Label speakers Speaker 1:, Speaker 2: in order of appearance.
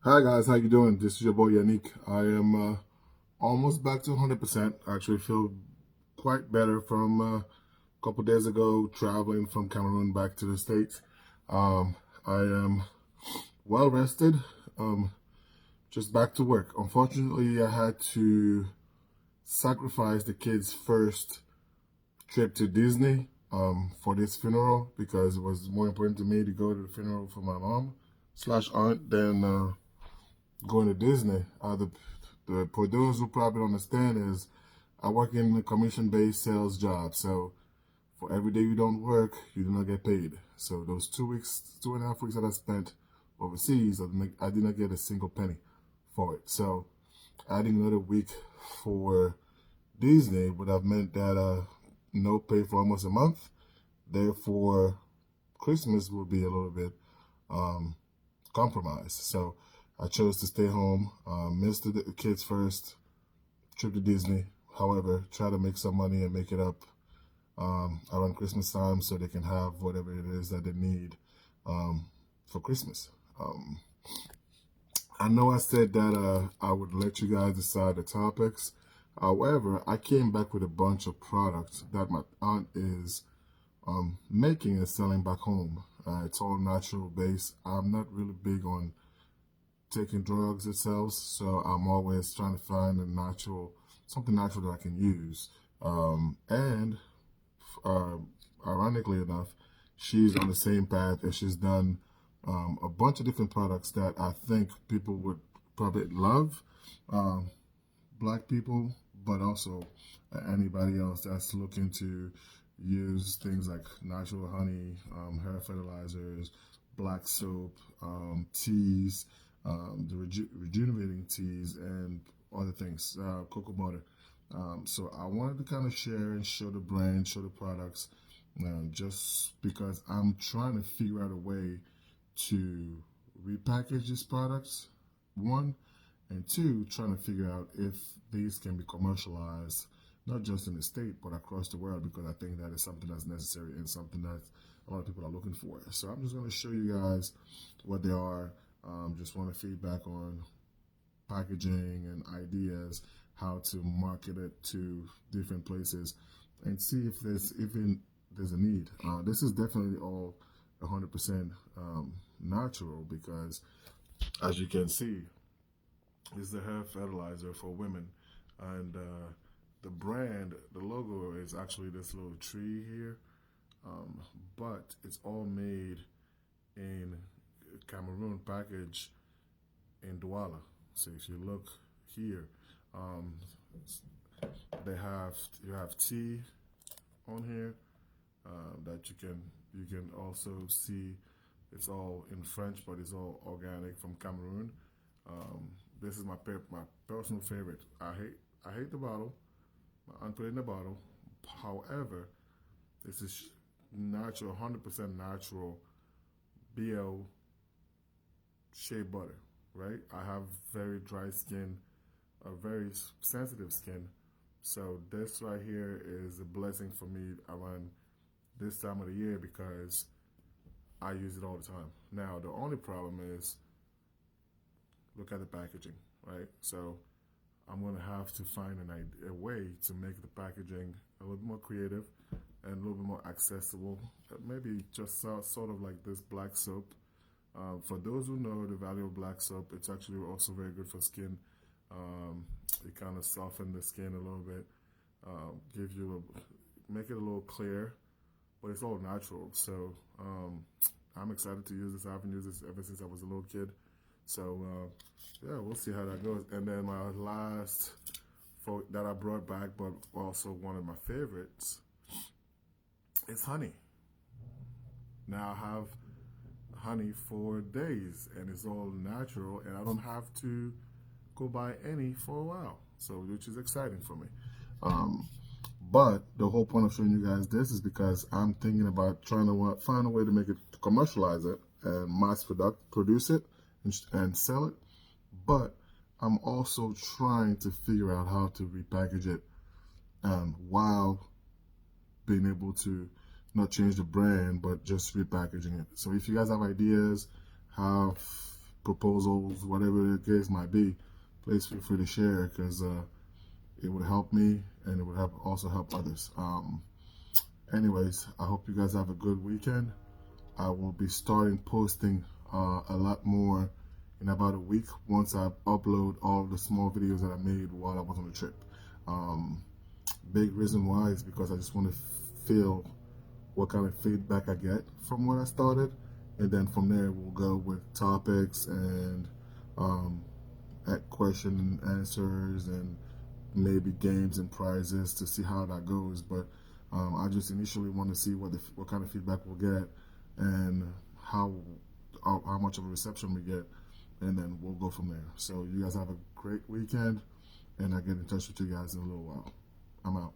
Speaker 1: Hi guys, how you doing? This is your boy Yannick. I am almost back to 100%. I actually feel quite better from a couple days ago traveling from Cameroon back to the States. I am well rested, um, just back to work. Unfortunately, I had to sacrifice the kids' first trip to Disney for this funeral because it was more important to me to go to the funeral for my mom slash aunt than going to Disney. For those who probably don't understand is I work in a commission-based sales job. So for every day you don't work, you do not get paid. So those 2 weeks, 2.5 weeks that I spent overseas, I did not get a single penny for it. So adding another week for Disney would have meant that no pay for almost a month. Therefore, Christmas will be a little bit um, compromised. So I chose to stay home, miss the kids first trip to Disney. However, try to make some money and make it up around Christmas time so they can have whatever it is that they need um, for Christmas. Um, I know I said that I would let you guys decide the topics. However, I came back with a bunch of products that my aunt is making and selling back home. It's all natural based. I'm not really big on taking drugs itself, so I'm always trying to find something natural that I can use. And uh, ironically enough, she's on the same path and she's done a bunch of different products that I think people would probably love. Um, Black people, but also anybody else that's looking to use things like natural honey, hair fertilizers, black soap, teas, the rejuvenating teas, and other things, cocoa butter. So I wanted to kind of share and show the brand, show the products, just because I'm trying to figure out a way to repackage these products. One, and two, trying to figure out if these can be commercialized, not just in the state, but across the world, because I think that is something that's necessary and something that a lot of people are looking for. So I'm just going to show you guys what they are. Just want to feedback on packaging and ideas, how to market it to different places, and see if there's a need. This is definitely all 100% natural because, as you can see, is the hair fertilizer for women, and the brand, the logo is actually this little tree here, um, but it's all made in Cameroon, package in Douala. So if you look here, um, they have you have tea on here that you can also see. It's all in French, but it's all organic from Cameroon. Um, this is my personal favorite. I hate the bottle. My aunt put it in the bottle. However, this is natural, 100% natural BL shea butter. Right? I have very dry skin, a very sensitive skin. So this right here is a blessing for me around this time of the year because I use it all the time. Now the only problem is look at the packaging, right? So I'm gonna have to find a way to make the packaging a little more creative and a little bit more accessible. Maybe just sort of like this black soap. For those who know the value of black soap, it's actually also very good for skin. Um, it kind of soften the skin a little bit, gives you make it a little clear, but it's all natural. So I'm excited to use this. I haven't used this ever since I was a little kid. So yeah, we'll see how that goes. And then my last folk that I brought back, but also one of my favorites, is honey. Now I have honey for days, and it's all natural, and I don't have to go buy any for a while. So which is exciting for me. Um, but the whole point of showing you guys this is because I'm thinking about trying to find a way to make it to commercialize it and produce it and sell it. But I'm also trying to figure out how to repackage it while being able to not change the brand but just repackaging it. So if you guys have ideas, have proposals, whatever the case might be, please feel free to share, because it would help me and it would also help others. Anyways, I hope you guys have a good weekend. I will be starting posting a lot more in about a week once I upload all the small videos that I made while I was on the trip. Big reason why is because I just want to feel what kind of feedback I get from when I started, and then from there we'll go with topics and question and answers, and maybe games and prizes to see how that goes. But I just initially want to see what kind of feedback we'll get, and how much of a reception we get, and then we'll go from there. So you guys have a great weekend, and I'll get in touch with you guys in a little while. I'm out.